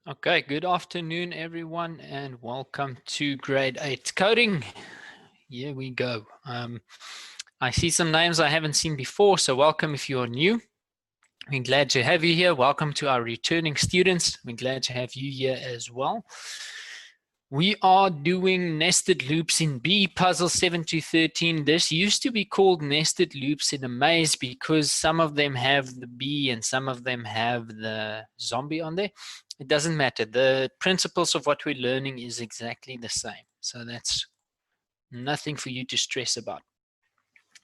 Okay, good afternoon, everyone, and welcome to Grade 8 Coding. Here we go. I see some names I haven't seen before, so welcome if you're new. We're glad to have you here. Welcome to our returning students. We're glad to have you here as well. We are doing nested loops in B, puzzle 7 to 13. This used to be called nested loops in a maze because some of them have the bee and some of them have the zombie on there. It doesn't matter. The principles of what we're learning is exactly the same. So that's nothing for you to stress about.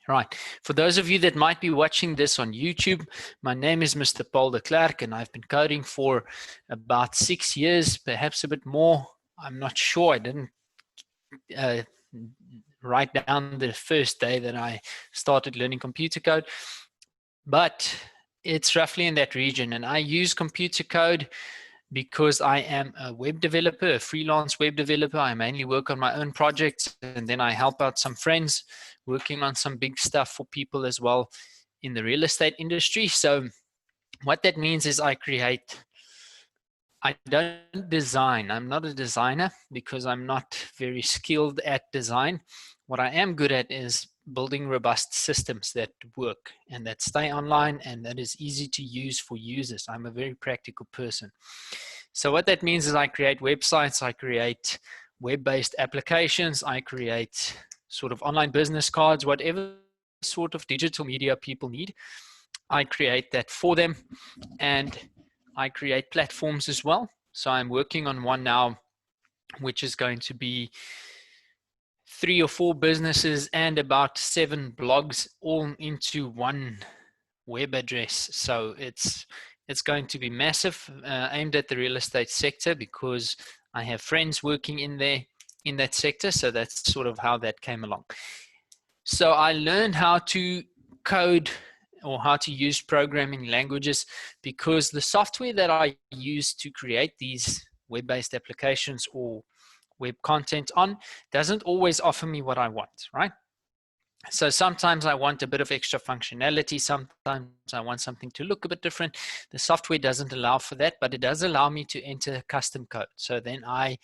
Right. For those of you that might be watching this on YouTube, my name is Mr. Paul de Klerk, and I've been coding for about 6 years, perhaps a bit more. I'm not sure. I didn't uh, write down the first day that I started learning computer code, but it's roughly in that region. And I use computer code because I am a web developer, a freelance web developer. I mainly work on my own projects, and then I help out some friends working on some big stuff for people as well in the real estate industry. So what that means is I don't design. I'm not a designer because I'm not very skilled at design. What I am good at is building robust systems that work and that stay online and that is easy to use for users. I'm a very practical person. So what that means is I create websites, I create web-based applications, I create sort of online business cards, whatever sort of digital media people need. I create that for them, and I create platforms as well. So I'm working on one now, which is going to be 3 or 4 businesses and about 7 blogs all into one web address. So it's going to be massive, aimed at the real estate sector because I have friends working in there in that sector. So that's sort of how that came along. So I learned how to code or how to use programming languages because the software that I use to create these web-based applications or web content on doesn't always offer me what I want, right? So sometimes I want a bit of extra functionality. Sometimes I want something to look a bit different. The software doesn't allow for that, but it does allow me to enter custom code. So then I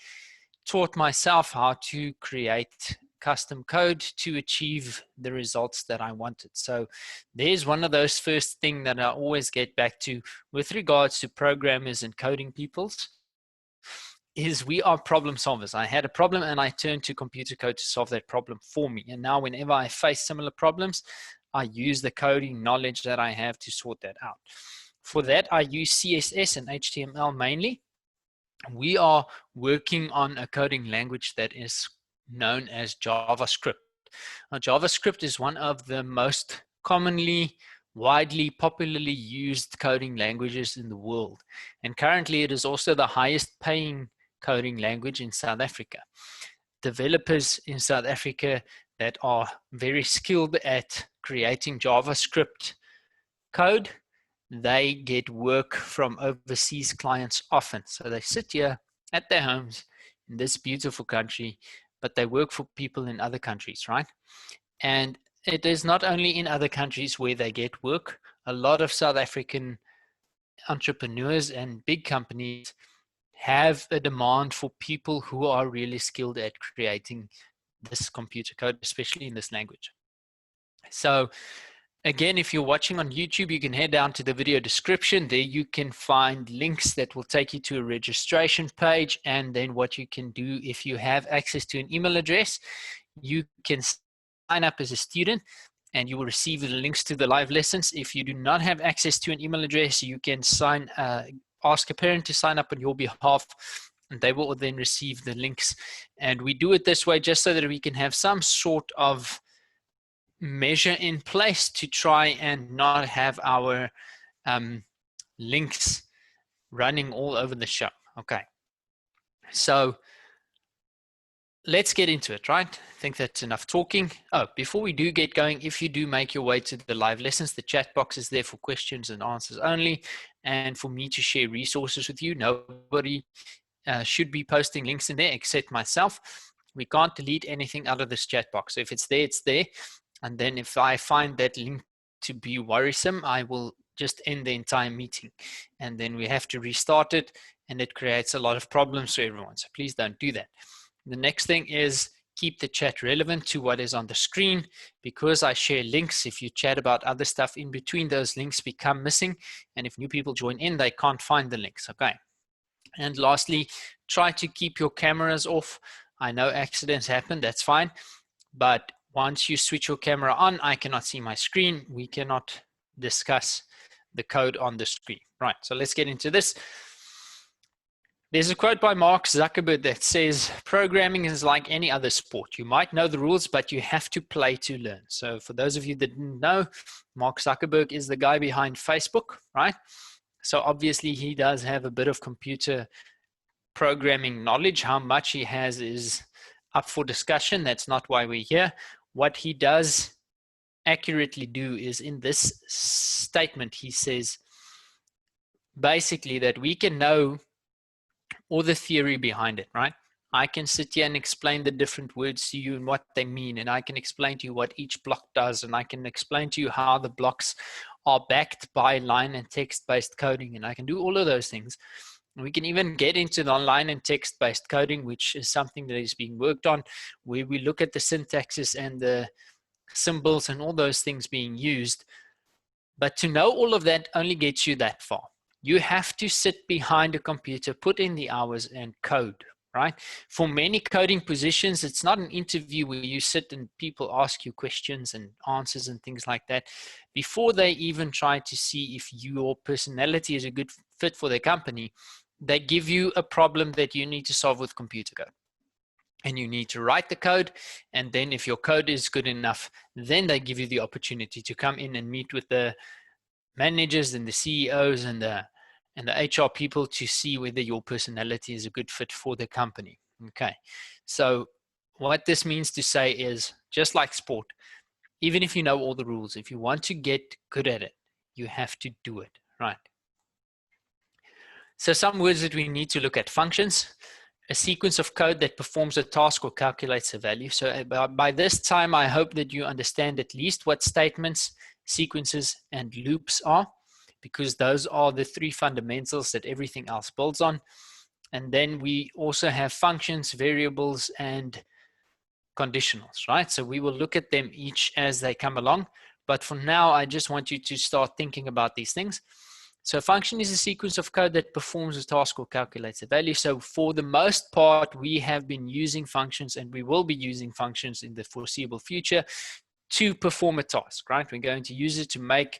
taught myself how to create custom code to achieve the results that I wanted. So there's one of those first things that I always get back to with regards to programmers and coding peoples is we are problem solvers. I had a problem and I turned to computer code to solve that problem for me. And now whenever I face similar problems, I use the coding knowledge that I have to sort that out. For that, I use CSS and HTML mainly. We are working on a coding language that is known as JavaScript. Now, JavaScript is one of the most commonly, widely, popularly used coding languages in the world. And currently, it is also the highest paying coding language in South Africa. Developers in South Africa that are very skilled at creating JavaScript code, they get work from overseas clients often. So they sit here at their homes in this beautiful country, but they work for people in other countries, right? And it is not only in other countries where they get work. A lot of South African entrepreneurs and big companies have a demand for people who are really skilled at creating this computer code, especially in this language. So again, if you're watching on YouTube, you can head down to the video description. There you can find links that will take you to a registration page. And then what you can do, if you have access to an email address, you can sign up as a student and you will receive the links to the live lessons. If you do not have access to an email address, you can ask a parent to sign up on your behalf, and they will then receive the links. And we do it this way just so that we can have some sort of measure in place to try and not have our links running all over the show. Okay, so let's get into it, right? I think that's enough talking. Oh, before we do get going, if you do make your way to the live lessons, the chat box is there for questions and answers only, and for me to share resources with you. Nobody should be posting links in there except myself. We can't delete anything out of this chat box. So if it's there, it's there. And then if I find that link to be worrisome, I will just end the entire meeting. And then we have to restart it, and it creates a lot of problems for everyone. So please don't do that. The next thing is keep the chat relevant to what is on the screen. Because I share links, if you chat about other stuff in between, those links become missing. And if new people join in, they can't find the links, okay? And lastly, try to keep your cameras off. I know accidents happen, that's fine. But once you switch your camera on, I cannot see my screen. We cannot discuss the code on the screen. Right, so let's get into this. There's a quote by Mark Zuckerberg that says, programming is like any other sport. You might know the rules, but you have to play to learn. So for those of you that didn't know, Mark Zuckerberg is the guy behind Facebook, right? So obviously he does have a bit of computer programming knowledge. How much he has is up for discussion. That's not why we're here. What he does accurately do is in this statement, he says basically that we can know all the theory behind it, right? I can sit here and explain the different words to you and what they mean, and I can explain to you what each block does, and I can explain to you how the blocks are backed by line and text-based coding, and I can do all of those things. We can even get into the line and text-based coding, which is something that is being worked on, where we look at the syntaxes and the symbols and all those things being used. But to know all of that only gets you that far. You have to sit behind a computer, put in the hours and code, right? For many coding positions, it's not an interview where you sit and people ask you questions and answers and things like that before they even try to see if your personality is a good fit for their company. They give you a problem that you need to solve with computer code. And you need to write the code. And then if your code is good enough, then they give you the opportunity to come in and meet with the managers and the CEOs and the HR people to see whether your personality is a good fit for the company. Okay. So what this means to say is, just like sport, even if you know all the rules, if you want to get good at it, you have to do it, right? So some words that we need to look at: functions, a sequence of code that performs a task or calculates a value. So by this time, I hope that you understand at least what statements, sequences, and loops are, because those are the three fundamentals that everything else builds on. And then we also have functions, variables, and conditionals, right? So we will look at them each as they come along. But for now, I just want you to start thinking about these things. So a function is a sequence of code that performs a task or calculates a value. So for the most part, we have been using functions, and we will be using functions in the foreseeable future to perform a task, right? We're going to use it to make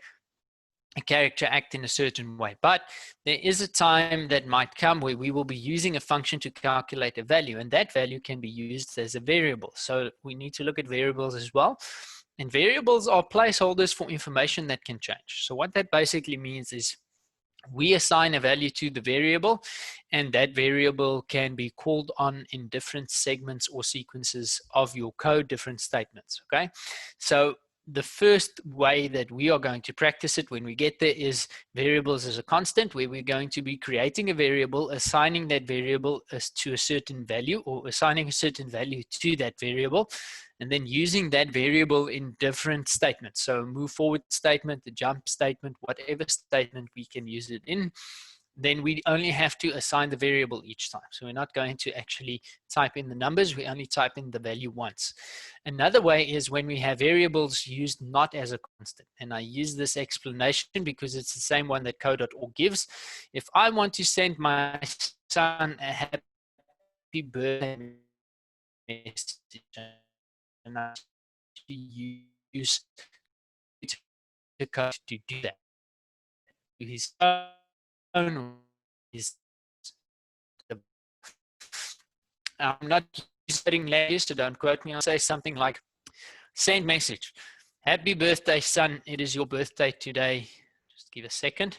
a character act in a certain way. But there is a time that might come where we will be using a function to calculate a value, and that value can be used as a variable. So we need to look at variables as well. And variables are placeholders for information that can change. So what that basically means is we assign a value to the variable, and that variable can be called on in different segments or sequences of your code, different statements, okay? So the first way that we are going to practice it when we get there is variables as a constant, where we're going to be creating a variable, assigning that variable as to a certain value, or assigning a certain value to that variable, and then using that variable in different statements. So move forward statement, the jump statement, whatever statement we can use it in. Then we only have to assign the variable each time. So we're not going to actually type in the numbers, we only type in the value once. Another way is when we have variables used not as a constant. And I use this explanation because it's the same one that code.org gives. If I want to send my son a happy birthday message, and I use the code to do that, his phone, I'm not studying language, so don't quote me. I'll say something like, send message, happy birthday, son, it is your birthday today. Just give a second.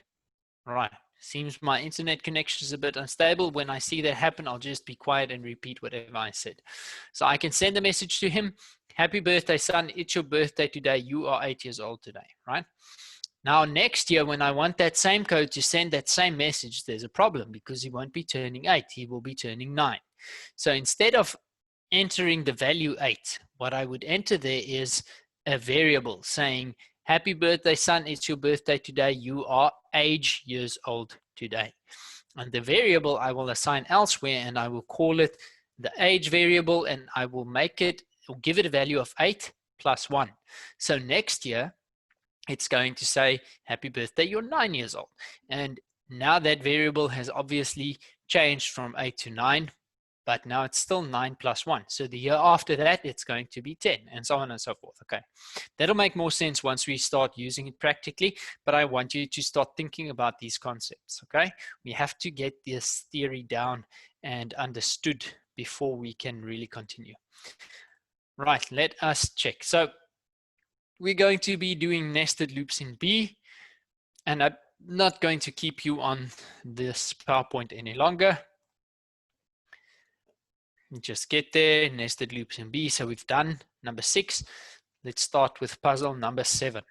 All right, seems my internet connection is a bit unstable. When I see that happen, I'll just be quiet and repeat whatever I said. So I can send a message to him, happy birthday, son, it's your birthday today, you are 8 years old today, right? Now, next year, when I want that same code to send that same message, there's a problem because he won't be turning 8, he will be turning 9. So instead of entering the value 8, what I would enter there is a variable saying, Happy birthday, son. It's your birthday today. You are age years old today. And the variable I will assign elsewhere, and I will call it the age variable, and I will make it or give it a value of 8 plus 1. So next year, it's going to say, happy birthday, you're 9 years old. And now that variable has obviously changed from 8 to 9, but now it's still 9 plus 1. So the year after that, it's going to be 10, and so on and so forth. Okay, that'll make more sense once we start using it practically, but I want you to start thinking about these concepts. Okay, we have to get this theory down and understood before we can really continue. Right, let us check. So we're going to be doing nested loops in B, and I'm not going to keep you on this PowerPoint any longer. Just get there, nested loops in B. So we've done number 6. Let's start with puzzle number 7.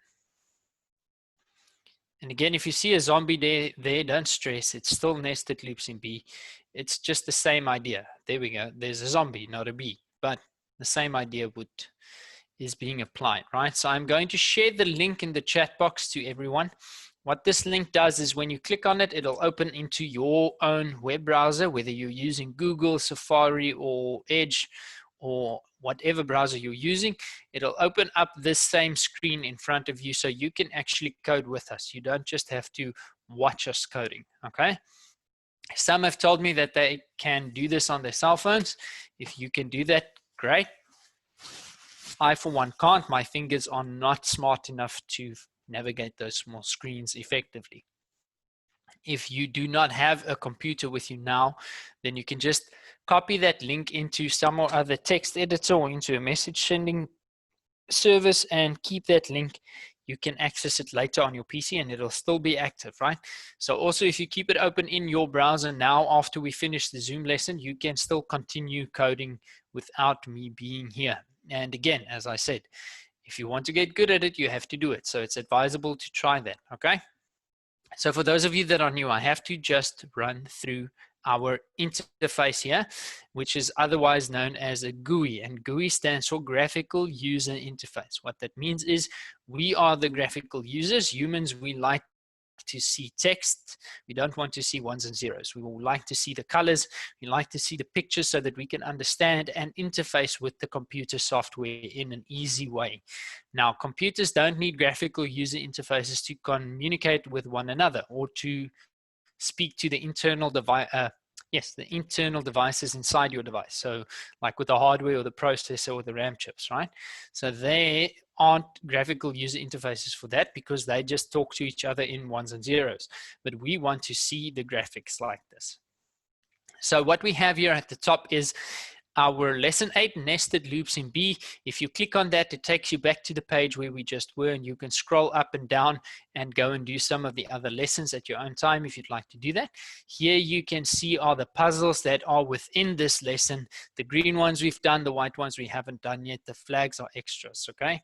And again, if you see a zombie there, don't stress. It's still nested loops in B. It's just the same idea. There we go. There's a zombie, not a bee, but the same idea is being applied, right? So I'm going to share the link in the chat box to everyone. What this link does is when you click on it, it'll open into your own web browser, whether you're using Google, Safari, or Edge, or whatever browser you're using. It'll open up this same screen in front of you so you can actually code with us. You don't just have to watch us coding, okay? Some have told me that they can do this on their cell phones. If you can do that, great. I, for one, can't. My fingers are not smart enough to navigate those small screens effectively. If you do not have a computer with you now, then you can just copy that link into some or other text editor or into a message sending service and keep that link. You can access it later on your PC and it'll still be active, right? So also, if you keep it open in your browser now, after we finish the Zoom lesson, you can still continue coding without me being here. And again, as I said, if you want to get good at it, you have to do it. So it's advisable to try that, okay? So for those of you that are new, I have to just run through our interface here, which is otherwise known as a GUI, and GUI stands for Graphical User Interface. What that means is we are the graphical users. Humans, we like to see text. We don't want to see ones and zeros. We will like to see the colors. We like to see the pictures so that we can understand and interface with the computer software in an easy way. Now, computers don't need graphical user interfaces to communicate with one another or to speak to the internal device. The internal devices inside your device. So like with the hardware or the processor or the RAM chips, right? So they aren't graphical user interfaces for that because they just talk to each other in ones and zeros. But we want to see the graphics like this. So what we have here at the top is our lesson 8, nested loops in B. If you click on that, it takes you back to the page where we just were, and you can scroll up and down and go and do some of the other lessons at your own time if you'd like to do that. Here you can see are the puzzles that are within this lesson. The green ones we've done, the white ones we haven't done yet. The flags are extras, okay?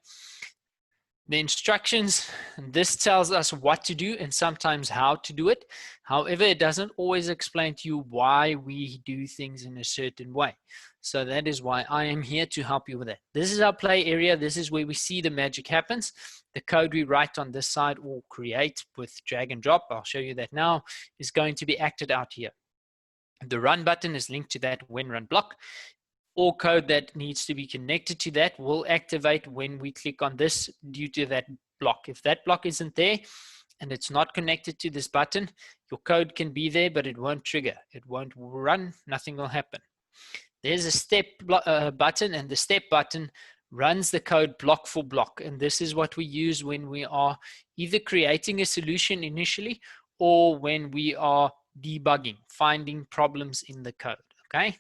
The instructions, this tells us what to do and sometimes how to do it. However, it doesn't always explain to you why we do things in a certain way. So that is why I am here to help you with that. This is our play area. This is where we see the magic happens. The code we write on this side or create with drag and drop, I'll show you that now, is going to be acted out here. The run button is linked to that when run block. All code that needs to be connected to that will activate when we click on this due to that block. If that block isn't there and it's not connected to this button, your code can be there, but it won't trigger. It won't run. Nothing will happen. There's a step button, and the step button runs the code block for block. And this is what we use when we are either creating a solution initially or when we are debugging, finding problems in the code, okay?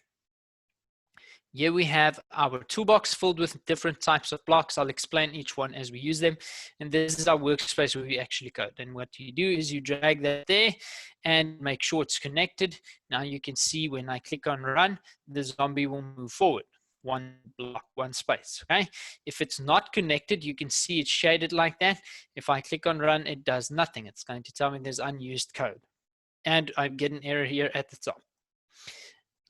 Here we have our toolbox filled with different types of blocks. I'll explain each one as we use them. And this is our workspace where we actually code. And what you do is you drag that there and make sure it's connected. Now you can see when I click on run, the zombie will move forward. One block, one space, okay? If it's not connected, you can see it's shaded like that. If I click on run, it does nothing. It's going to tell me there's unused code. And I get an error here at the top.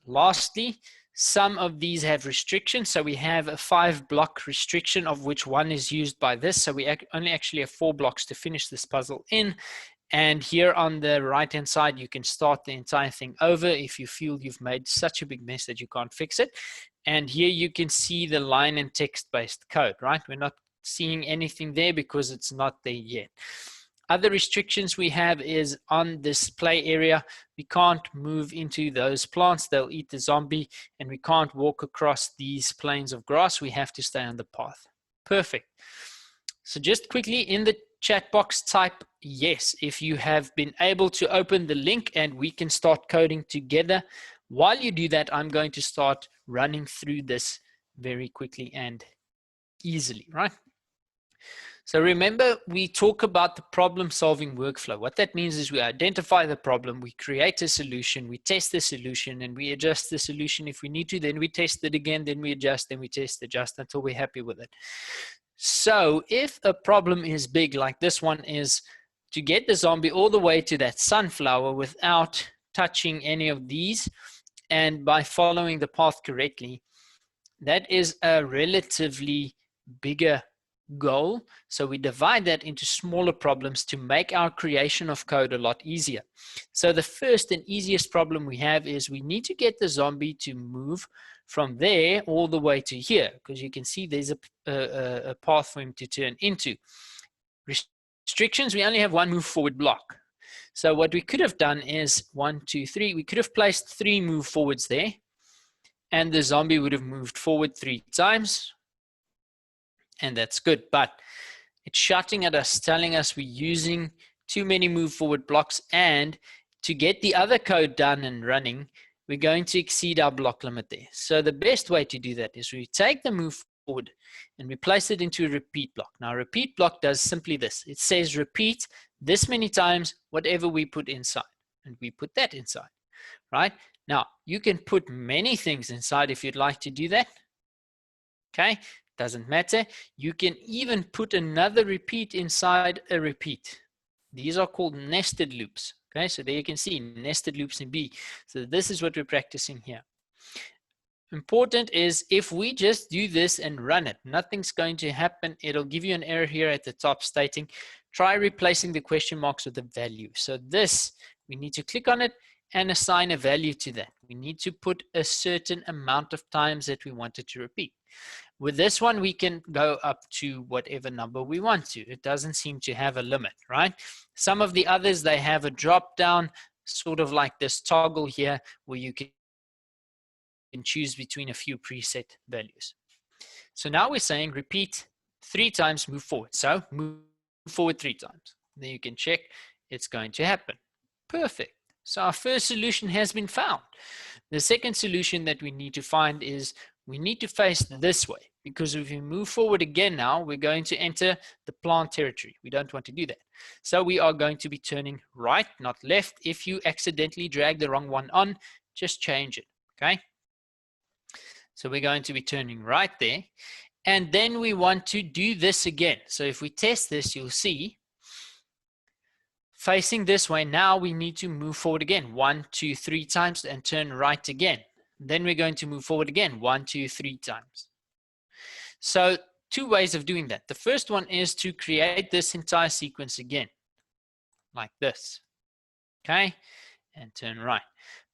Lastly, Some of these have restrictions. So we have a 5-block restriction, of which 1 is used by this. So we only actually have 4 blocks to finish this puzzle in. And here on the right-hand side, you can start the entire thing over if you feel you've made such a big mess that you can't fix it. And here you can see the line and text-based code, right? We're not seeing anything there because it's not there yet. Other restrictions we have is on this play area, we can't move into those plants, they'll eat the zombie, and we can't walk across these plains of grass, we have to stay on the path. Perfect. So just quickly in the chat box, type yes if you have been able to open the link and we can start coding together. While you do that, I'm going to start running through this very quickly and easily, right? So remember, we talk about the problem-solving workflow. What that means is we identify the problem, we create a solution, we test the solution, and we adjust the solution if we need to. Then we test it again, then we adjust, then we test, adjust until we're happy with it. So if a problem is big, like this one is, to get the zombie all the way to that sunflower without touching any of these and by following the path correctly, that is a relatively bigger goal. So we divide that into smaller problems to make our creation of code a lot easier. So the first and easiest problem we have is we need to get the zombie to move from there all the way to here, because you can see there's a path for him to turn into. Restrictions, we only have 1 move forward block. So what we could have done is 1, 2, 3. We could have placed 3 move forwards there, and the zombie would have moved forward 3 times. And that's good, but it's shouting at us, telling us we're using too many move forward blocks, and to get the other code done and running, we're going to exceed our block limit there. So the best way to do that is we take the move forward and we place it into a repeat block. Now a repeat block does simply this. It says repeat this many times whatever we put inside, and we put that inside, right? Now you can put many things inside if you'd like to do that. Okay, doesn't matter. You can even put another repeat inside a repeat. These are called nested loops. Okay, so there you can see nested loops in B. So this is what we're practicing here. Important is if we just do this and run it, nothing's going to happen. It'll give you an error here at the top stating, try replacing the question marks with a value. So this, we need to click on it and assign a value to that. We need to put a certain amount of times that we want it to repeat. With this one, we can go up to whatever number we want to. It doesn't seem to have a limit, right? Some of the others, they have a drop down, sort of like this toggle here, where you can choose between a few preset values. So now we're saying repeat 3 times, move forward. So move forward 3 times. Then you can check it's going to happen. Perfect. So our first solution has been found. The second solution that we need to find is we need to face this way, because if we move forward again now, we're going to enter the plant territory. We don't want to do that. So we are going to be turning right, not left. If you accidentally drag the wrong one on, just change it, okay? So we're going to be turning right there. And then we want to do this again. So if we test this, you'll see facing this way, now we need to move forward again 1, 2, 3 times and turn right again. Then we're going to move forward again 1, 2, 3 times. So 2 ways of doing that. The first one is to create this entire sequence again, like this, okay, and turn right.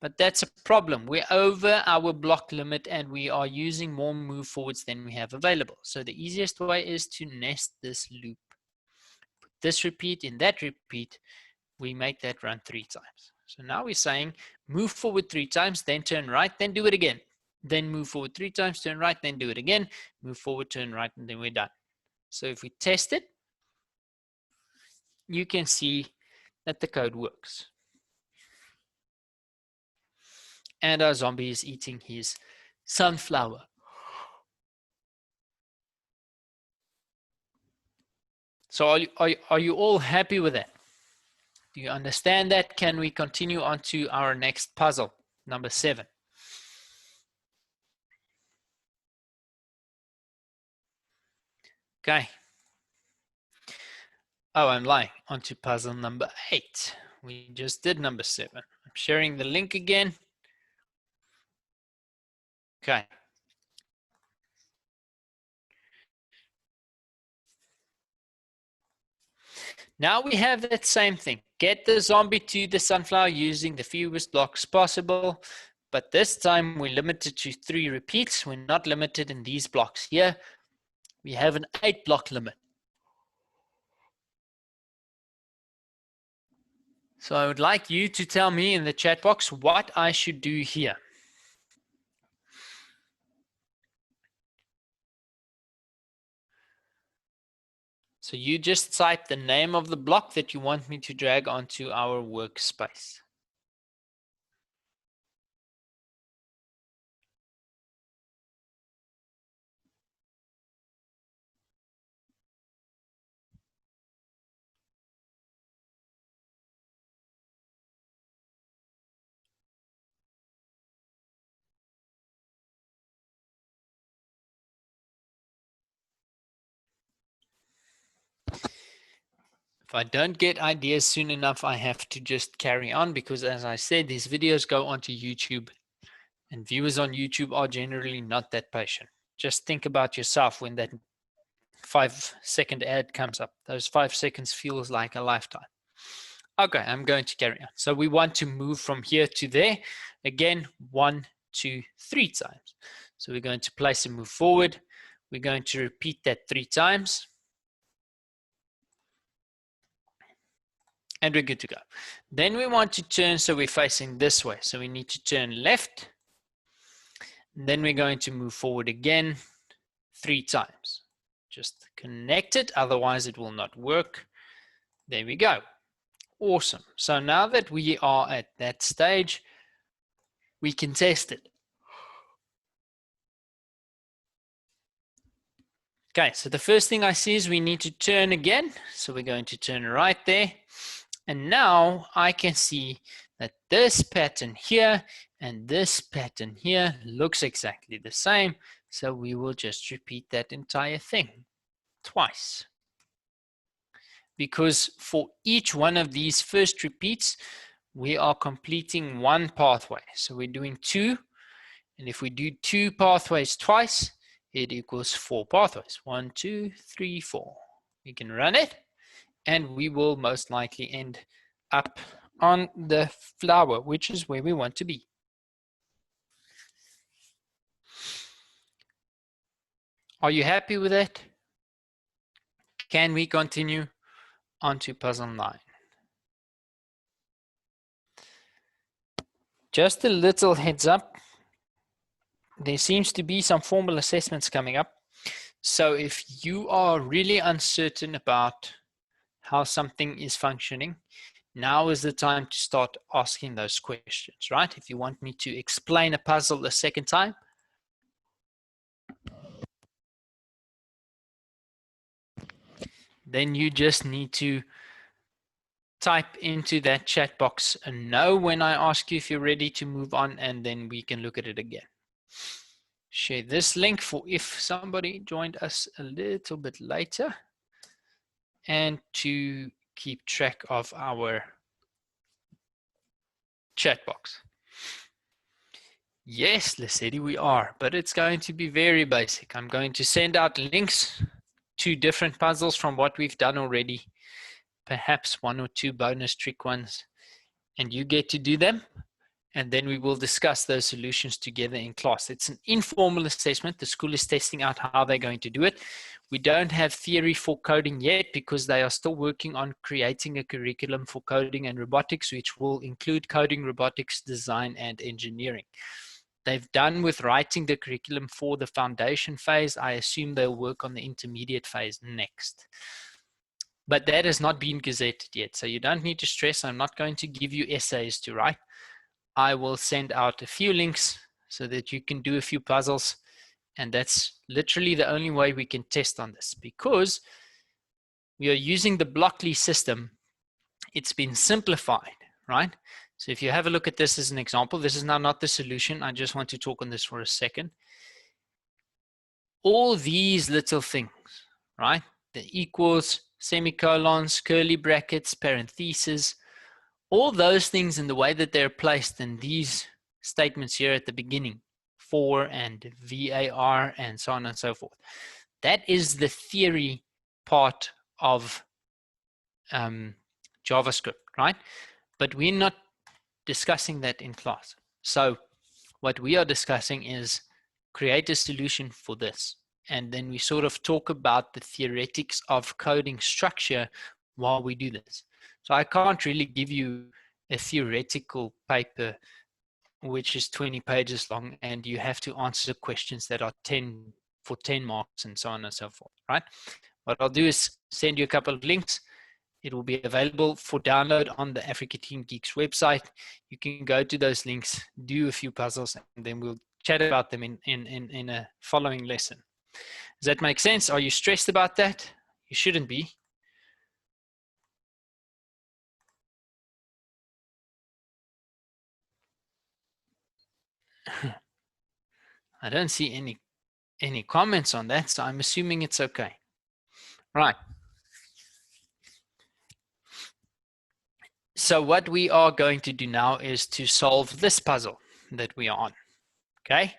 But that's a problem. We're over our block limit and we are using more move forwards than we have available. So the easiest way is to nest this loop. Put this repeat in that repeat. We make that run 3 times. So now we're saying move forward 3 times, then turn right, then do it again. Then move forward 3 times, turn right, then do it again. Move forward, turn right, and then we're done. So if we test it, you can see that the code works. And our zombie is eating his sunflower. So are you all happy with that? Do you understand that? Can we continue on to our next puzzle, number 7? Okay. Oh, I'm lying. On to puzzle number 8. We just did number 7. I'm sharing the link again. Okay. Now we have that same thing. Get the zombie to the sunflower using the fewest blocks possible. But this time we're limited to 3 repeats. We're not limited in these blocks here. We have an 8 block limit. So I would like you to tell me in the chat box what I should do here. So you just type the name of the block that you want me to drag onto our workspace. If I don't get ideas soon enough, I have to just carry on because, as I said, these videos go onto YouTube and viewers on YouTube are generally not that patient. Just think about yourself when that 5-second ad comes up. Those 5 seconds feels like a lifetime. Okay, I'm going to carry on. So we want to move from here to there. Again, 1, 2, 3 times. So we're going to place and move forward. We're going to repeat that 3 times. And we're good to go. Then we want to turn so we're facing this way. So we need to turn left. Then we're going to move forward again 3 times. Just connect it, otherwise it will not work. There we go. Awesome. So now that we are at that stage, we can test it. Okay, so the first thing I see is we need to turn again. So we're going to turn right there. And now I can see that this pattern here and this pattern here looks exactly the same. So we will just repeat that entire thing twice. Because for each one of these first repeats, we are completing 1 pathway. So we're doing 2. And if we do 2 pathways twice, it equals 4 pathways. 1, 2, 3, 4. We can run it. And we will most likely end up on the flower, which is where we want to be. Are you happy with that? Can we continue on to puzzle 9? Just a little heads up. There seems to be some formal assessments coming up. So if you are really uncertain about how something is functioning, now is the time to start asking those questions, right? If you want me to explain a puzzle a second time, then you just need to type into that chat box a no when I ask you if you're ready to move on, and then we can look at it again. Share this link for if somebody joined us a little bit later, and to keep track of our chat box. Yes, Lesedi, we are, but it's going to be very basic. I'm going to send out links to different puzzles from what we've done already, perhaps 1 or 2 bonus trick ones, and you get to do them, and then we will discuss those solutions together in class. It's an informal assessment. The school is testing out how they're going to do it. We don't have theory for coding yet because they are still working on creating a curriculum for coding and robotics, which will include coding, robotics, design, and engineering. They've done with writing the curriculum for the foundation phase. I assume they'll work on the intermediate phase next. But that has not been gazetted yet, so you don't need to stress. I'm not going to give you essays to write. I will send out a few links so that you can do a few puzzles, and that's literally the only way we can test on this, because we are using the Blockly system. It's been simplified, right? So if you have a look at this as an example, this is now not the solution. I just want to talk on this for a second. All these little things, right? The equals, semicolons, curly brackets, parentheses, all those things in the way that they're placed in these statements here at the beginning for and VAR and so on and so forth. That is the theory part of JavaScript, right? But we're not discussing that in class. So what we are discussing is create a solution for this. And then we sort of talk about the theoretics of coding structure while we do this. So I can't really give you a theoretical paper which is 20 pages long and you have to answer questions that are 10 for 10 marks and so on and so forth, right? What I'll do is send you a couple of links. It will be available for download on the Africa Team Geeks website. You can go to those links, do a few puzzles, and then we'll chat about them in a following lesson. Does that make sense? Are you stressed about that? You shouldn't be. I don't see any comments on that, so I'm assuming it's okay. Right. So what we are going to do now is to solve this puzzle that we are on. Okay,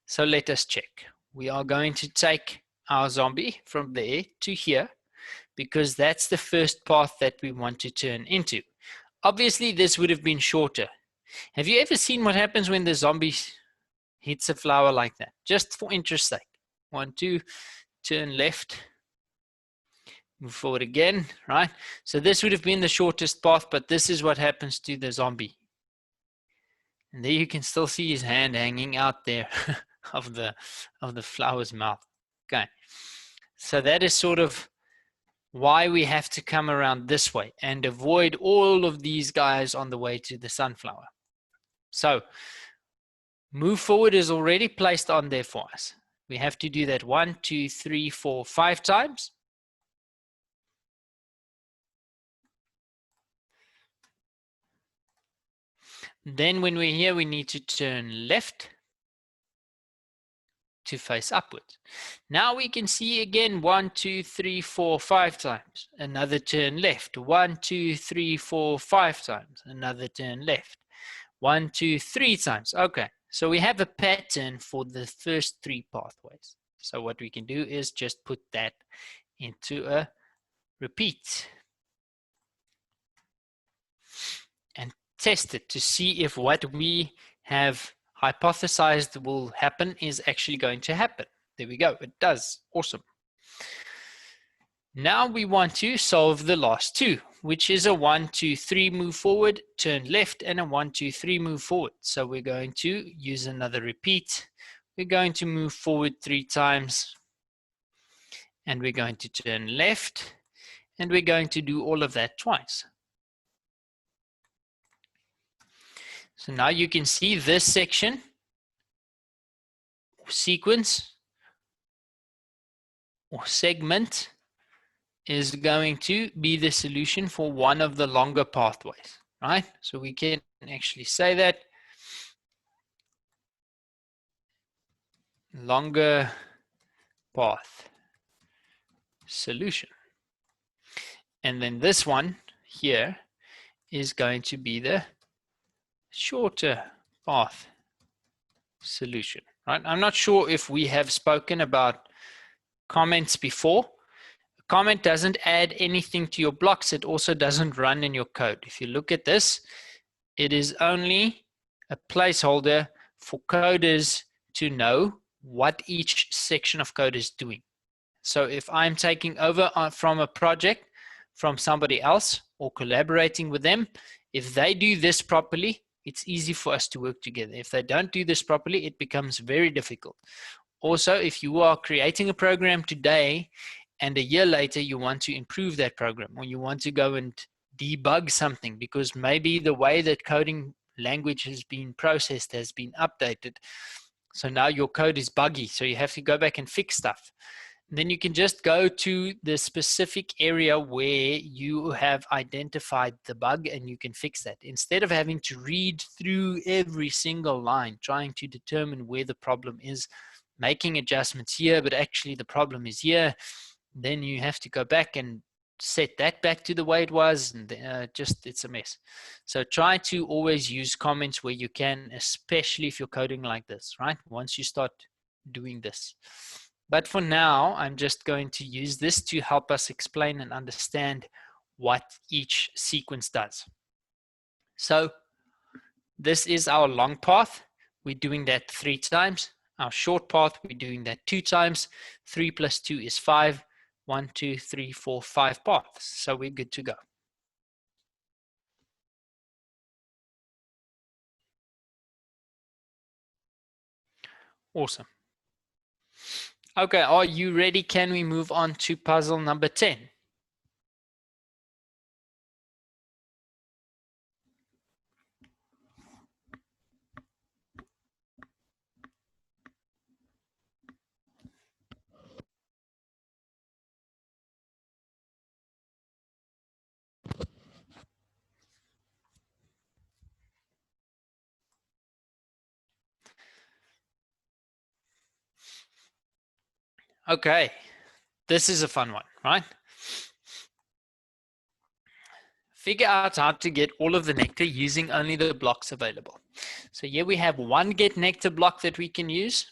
so let us check. We are going to take our zombie from there to here because that's the first path that we want to turn into. Obviously, this would have been shorter. Have you ever seen what happens when the zombie hits a flower like that? Just for interest's sake. 1, 2, turn left. Move forward again, right? So this would have been the shortest path, but this is what happens to the zombie. And there you can still see his hand hanging out there of the flower's mouth. Okay, so that is sort of why we have to come around this way and avoid all of these guys on the way to the sunflower. So move forward is already placed on there for us. We have to do that 1, 2, 3, 4, 5 times. Then when we're here, we need to turn left to face upwards. Now we can see again 1, 2, 3, 4, 5 times. Another turn left. 1, 2, 3, 4, 5 times. Another turn left. 1, 2, 3 times. Okay, so we have a pattern for the first 3 pathways. So what we can do is just put that into a repeat and test it to see if what we have hypothesized will happen is actually going to happen. There we go. It does. Awesome. Now we want to solve the last 2, which is a 1, 2, 3 move forward, turn left, and a 1, 2, 3 move forward. So we're going to use another repeat. We're going to move forward 3 times, and we're going to turn left, and we're going to do all of that twice. So now you can see this section, sequence, or segment is going to be the solution for one of the longer pathways, right? So we can actually say that longer path solution. And then this one here is going to be the shorter path solution, right? I'm not sure if we have spoken about comments before. A comment doesn't add anything to your blocks. It also doesn't run in your code. If you look at this, it is only a placeholder for coders to know what each section of code is doing. So if I'm taking over from a project from somebody else or collaborating with them, if they do this properly, it's easy for us to work together. If they don't do this properly, it becomes very difficult. Also, if you are creating a program today and a year later you want to improve that program, or you want to go and debug something because maybe the way that coding language has been processed has been updated, so now your code is buggy, so you have to go back and fix stuff. Then you can just go to the specific area where you have identified the bug and you can fix that. Instead of having to read through every single line, trying to determine where the problem is, making adjustments here, but actually the problem is here, then you have to go back and set that back to the way it was, and just it's a mess. So try to always use comments where you can, especially if you're coding like this, right? Once you start doing this. But for now, I'm just going to use this to help us explain and understand what each sequence does. So this is our long path. We're doing that 3 times. Our short path, we're doing that 2 times. 3 plus 2 is 5. 1, 2, 3, 4, 5 paths. So we're good to go. Awesome. Okay, are you ready? Can we move on to puzzle number 10? Okay, this is a fun one, right? Figure out how to get all of the nectar using only the blocks available. So here we have one get nectar block that we can use,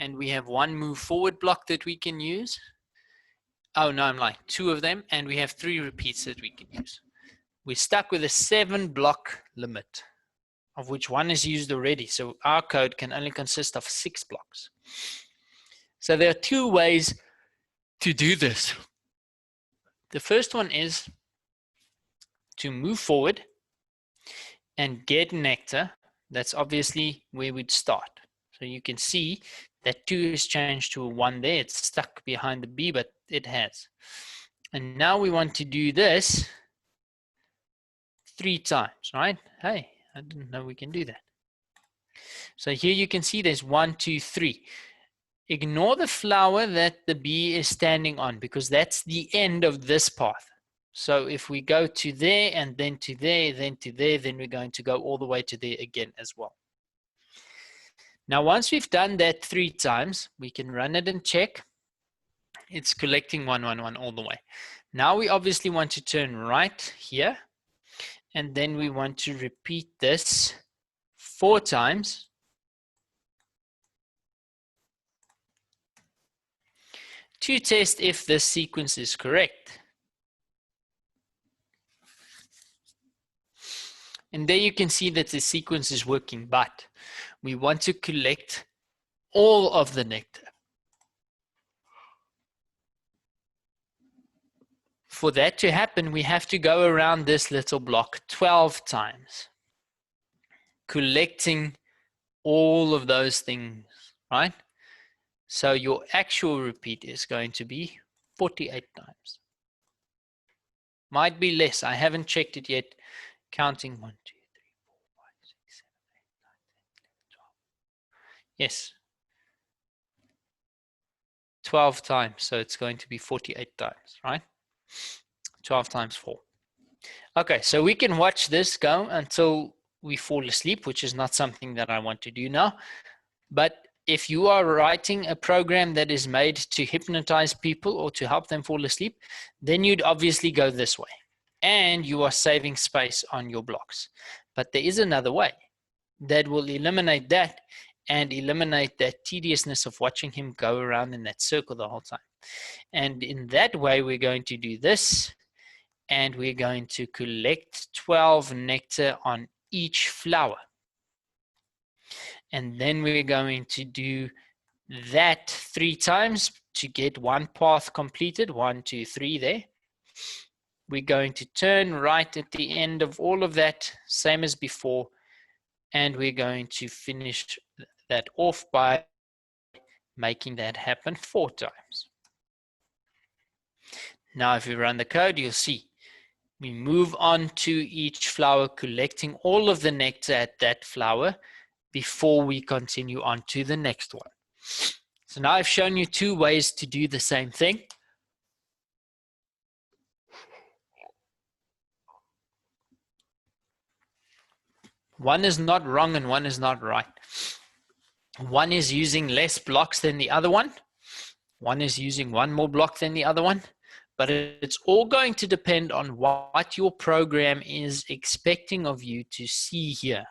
and we have one move forward block that we can use. Oh no, I'm lying, 2 of them, and we have 3 repeats that we can use. We're stuck with a 7 block limit, of which 1 is used already. So our code can only consist of 6 blocks. So there are 2 ways to do this. The first one is to move forward and get nectar. That's obviously where we'd start. So you can see that 2 is changed to a 1 there. It's stuck behind the B, but it has. And now we want to do this 3 times, right? Hey, I didn't know we can do that. So here you can see there's 1, 2, 3. Ignore the flower that the bee is standing on, because that's the end of this path. So if we go to there and then to there, then to there, then we're going to go all the way to there again as well. Now, once we've done that 3 times, we can run it and check. It's collecting 1, 1, 1 all the way. Now we obviously want to turn right here, and then we want to repeat this 4 times. To test if this sequence is correct. And there you can see that the sequence is working, but we want to collect all of the nectar. For that to happen, we have to go around this little block 12 times, collecting all of those things, right? So your actual repeat is going to be 48 times. Might be less. I haven't checked it yet. Counting 1, 2, 3, 4, 5, 6, 7, 8, 9, 10, 11, 12. Yes. 12 times. So it's going to be 48 times, right? 12 times 4. Okay, so we can watch this go until we fall asleep, which is not something that I want to do now. But if you are writing a program that is made to hypnotize people or to help them fall asleep, then you'd obviously go this way. And you are saving space on your blocks. But there is another way that will eliminate that and eliminate that tediousness of watching him go around in that circle the whole time. And in that way, we're going to do this, and we're going to collect 12 nectar on each flower. And then we're going to do that 3 times to get 1 path completed. 1, 2, 3 there. We're going to turn right at the end of all of that, same as before. And we're going to finish that off by making that happen 4 times. Now, if we run the code, you'll see we move on to each flower, collecting all of the nectar at that flower before we continue on to the next one. So now I've shown you 2 ways to do the same thing. One is not wrong and one is not right. One is using less blocks than the other one. One is using 1 more block than the other one. but it's all going to depend on what your program is expecting of you to see here.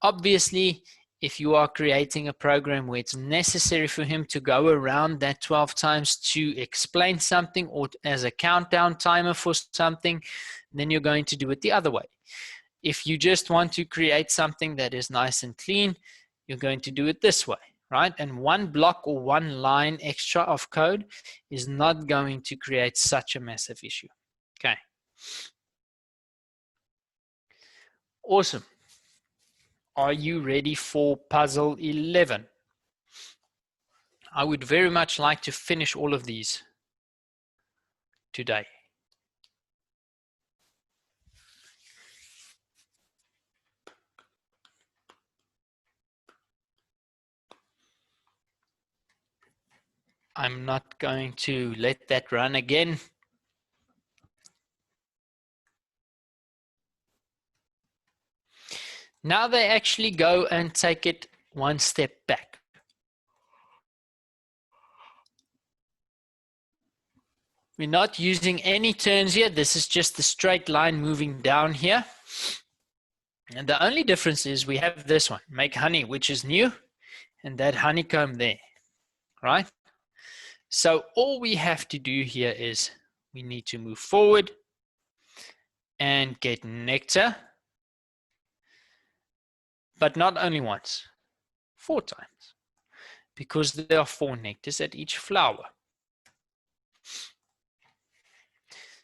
Obviously, if you are creating a program where it's necessary for him to go around that 12 times to explain something or as a countdown timer for something, then you're going to do it the other way. If you just want to create something that is nice and clean, you're going to do it this way, right? And one block or one line extra of code is not going to create such a massive issue. Okay. Awesome. Are you ready for puzzle 11? I would very much like to finish all of these today. I'm not going to let that run again. Now they actually go and take it one step back. We're not using any turns here. This is just the straight line moving down here. And the only difference is we have this one, make honey, which is new, and that honeycomb there, right? So all we have to do here is we need to move forward and get nectar, but not only once, 4 times, because there are 4 nectars at each flower.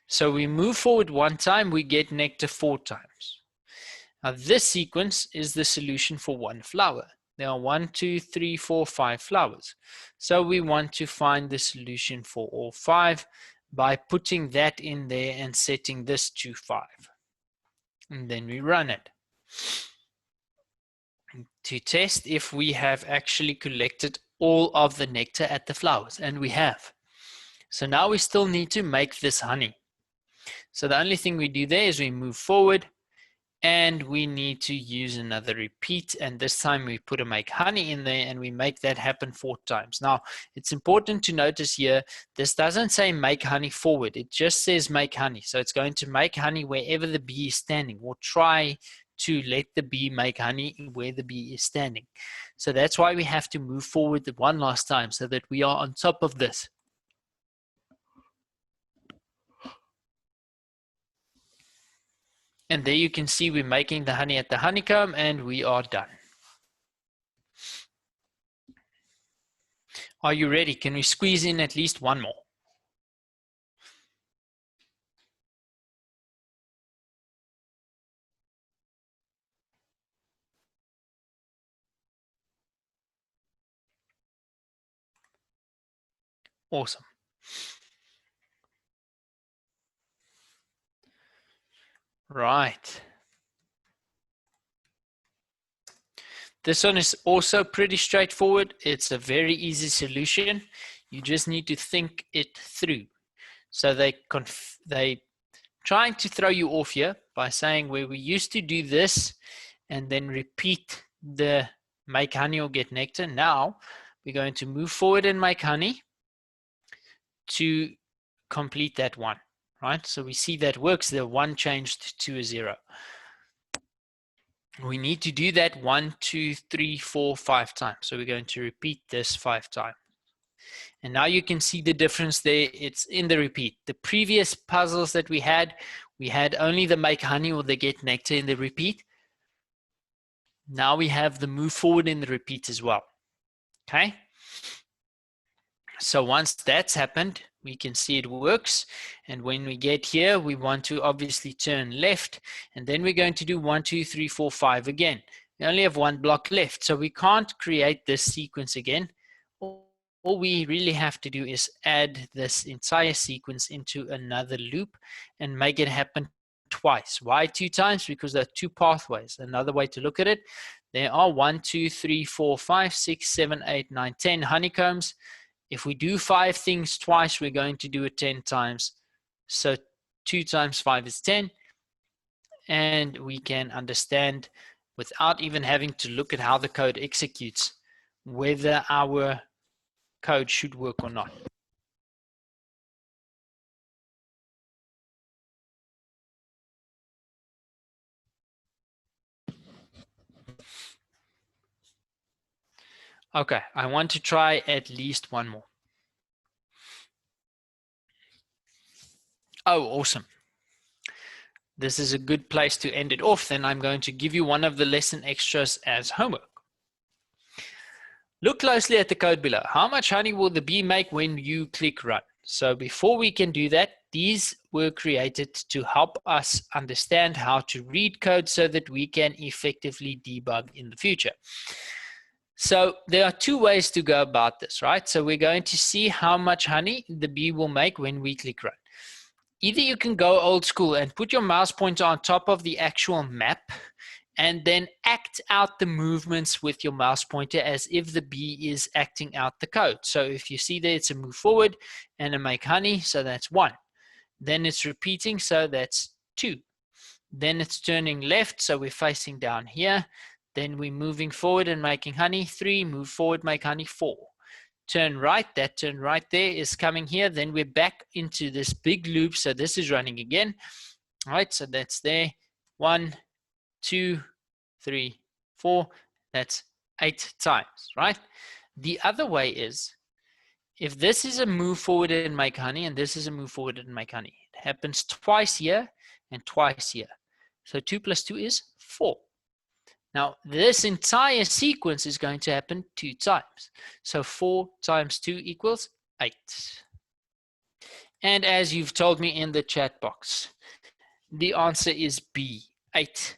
So we move forward 1 time, we get nectar 4 times. Now this sequence is the solution for 1 flower. There are 1, 2, 3, 4, 5 flowers. So we want to find the solution for all 5 by putting that in there and setting this to 5. And then we run it to test if we have actually collected all of the nectar at the flowers, and we have. So now we still need to make this honey. So the only thing we do there is we move forward and we need to use another repeat, and this time we put a make honey in there and we make that happen 4 times. Now it's important to notice here, this doesn't say make honey forward, it just says make honey. So it's going to make honey wherever the bee is standing, or try to let the bee make honey where the bee is standing. So that's why we have to move forward the 1 last time so that we are on top of this. And there you can see we're making the honey at the honeycomb, and we are done. Are you ready? Can we squeeze in at least 1 more? Awesome. Right. This one is also pretty straightforward. It's a very easy solution. You just need to think it through. So they trying to throw you off here by saying where we used to do this and then repeat the make honey or get nectar. Now we're going to move forward and make honey to complete that 1, right? So we see that works. The 1 changed to a 0. We need to do that 1, 2, 3, 4, 5 times. So we're going to repeat this 5 times. And now you can see the difference there. It's in the repeat. The previous puzzles that we had only the make honey or the get nectar in the repeat. Now we have the move forward in the repeat as well. Okay. So once that's happened, we can see it works. And when we get here, we want to obviously turn left. And then we're going to do 1, 2, 3, 4, 5 again. We only have 1 block left. So we can't create this sequence again. All we really have to do is add this entire sequence into another loop and make it happen twice. Why 2 times? Because there are 2 pathways. Another way to look at it, there are 1, 2, 3, 4, 5, 6, 7, 8, 9, 10 honeycombs. If we do 5 things twice, we're going to do it 10 times. So 2 times 5 is 10. And we can understand without even having to look at how the code executes, whether our code should work or not. Okay, I want to try at least one more. Oh, awesome. This is a good place to end it off. Then I'm going to give you one of the lesson extras as homework. Look closely at the code below. How much honey will the bee make when you click run? So before we can do that, these were created to help us understand how to read code so that we can effectively debug in the future. So there are two ways to go about this, right? So we're going to see how much honey the bee will make when we click run. Either you can go old school and put your mouse pointer on top of the actual map and then act out the movements with your mouse pointer as if the bee is acting out the code. So if you see there, it's a move forward and a make honey, so that's 1. Then it's repeating, so that's 2. Then it's turning left, so we're facing down here. Then we're moving forward and making honey, 3. Move forward, make honey, 4. Turn right, that turn right there is coming here. Then we're back into this big loop, so this is running again. All right, so that's there. 1, 2, 3, 4. That's 8 times, right? The other way is, if this is a move forward and make honey, and this is a move forward and make honey, it happens twice here and twice here. So 2 plus 2 is 4. Now, this entire sequence is going to happen 2 times. So 4 times 2 equals 8. And as you've told me in the chat box, the answer is B, 8.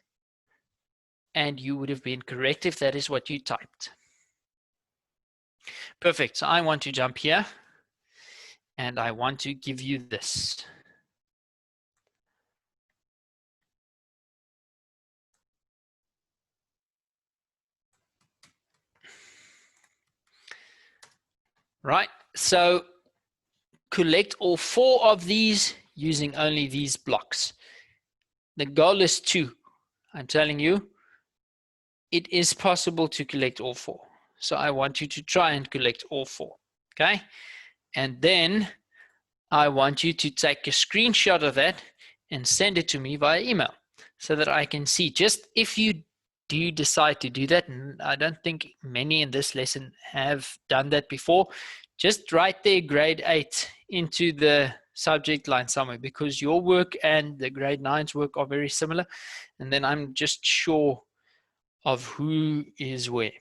And you would have been correct if that is what you typed. Perfect. So I want to jump here, and I want to give you this. Right, so collect all 4 of these using only these blocks. The goal is 2. I'm telling you, it is possible to collect all 4. So I want you to try and collect all 4, okay? And then I want you to take a screenshot of that and send it to me via email so that I can see. Just if you do decide to do that, and I don't think many in this lesson have done that before, just write their grade 8 into the subject line somewhere, because your work and the grade 9's work are very similar, and then I'm just sure of who is where.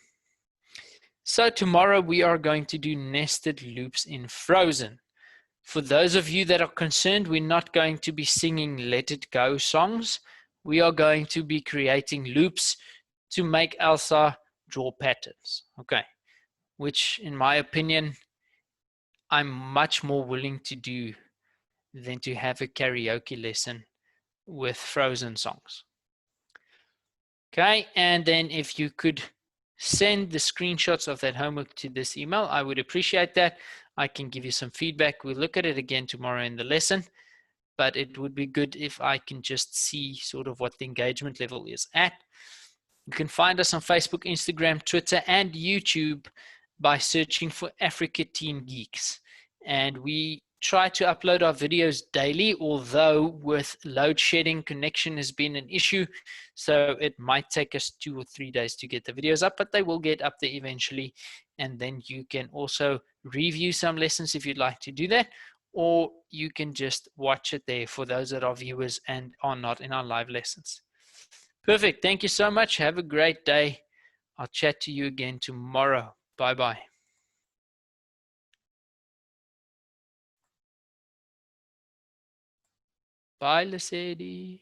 So tomorrow we are going to do nested loops in Frozen. For those of you that are concerned, we're not going to be singing Let It Go songs. We are going to be creating loops to make Elsa draw patterns, okay? Which, in my opinion, I'm much more willing to do than to have a karaoke lesson with Frozen songs. Okay, and then if you could send the screenshots of that homework to this email, I would appreciate that. I can give you some feedback. We'll look at it again tomorrow in the lesson, but it would be good if I can just see sort of what the engagement level is at. You can find us on Facebook, Instagram, Twitter, and YouTube by searching for Africa Teen Geeks. And we try to upload our videos daily, although with load shedding, connection has been an issue. So it might take us 2 or 3 days to get the videos up, but they will get up there eventually. And then you can also review some lessons if you'd like to do that, or you can just watch it there for those that are viewers and are not in our live lessons. Perfect. Thank you so much. Have a great day. I'll chat to you again tomorrow. Bye-bye. Bye, Lesedi.